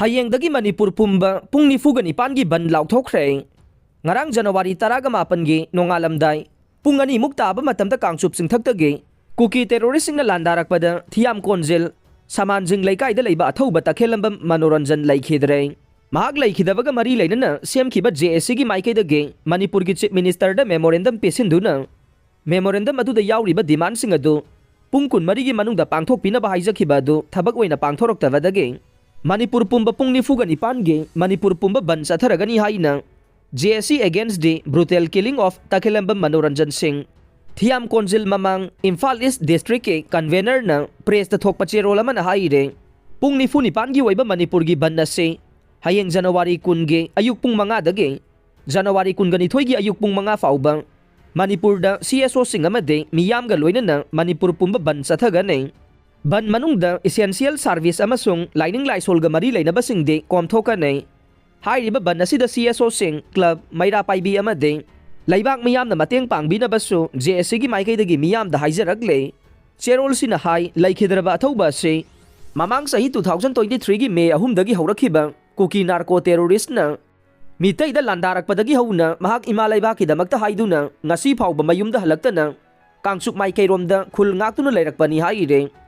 Hayengdagi Manipur pumba pung nifuga nipangi ban laukthokre. Ngarang January 18 gi nongalamdai. Pung ani muktaba matamda kangsup singthagtagi. Kuki terrorist singna landarakpada Thiam Konjel Samanjing Laikaida leiba athauba takhelambam Manoranjan laikhidre. Mahag laikhidabaga mari lainana semkhiba JSC gi maikaidagi Manipur gi Chief Minister da memorandum pesinduna. Memorandum aduda yauriba demand sing adu pung kun mari gi manungda pangthokpinaba haijakhiba adu thabak oina pangthoroktabadagi Manipur pumba pung nifuga nipan gi Manipur pumba ban satharagani haina JSC against the brutal killing of Takhelambam Manoranjan Singh. Thiam Konjil mamang Imphal East District ke convener na press ta thokpa cherol ama na haire. Pung nifu nipan gi waiba Manipur gi ban na se hayeng January kun gi ayuk pung mga dagi. January kun gani thoy gi ayuk pung mga faubang Manipur da CSO Singh amade miyam ga loina na Manipur pumba ban sathaga nei. Ban manung da essential service amasung lining laisol ga mari laina basing de komthoka nei. Hairiba ban asida CSO Singh Club Maira Paibi amade Laibak miyam na mateng pangbina baso JSC gi maikaidagi miyam da haijaragle. Cherol sina hai laikhidraba athauba se mamang sahi 2023 gi May 3 dagi haurakhiba kuki narco terrorist na mitay da landarakpadagi hauna mahak imalaybaki damakta haiduna ngasi phauba mayumda halaktana kangsuk maikay romda khul ngaktuna layrakpani haire.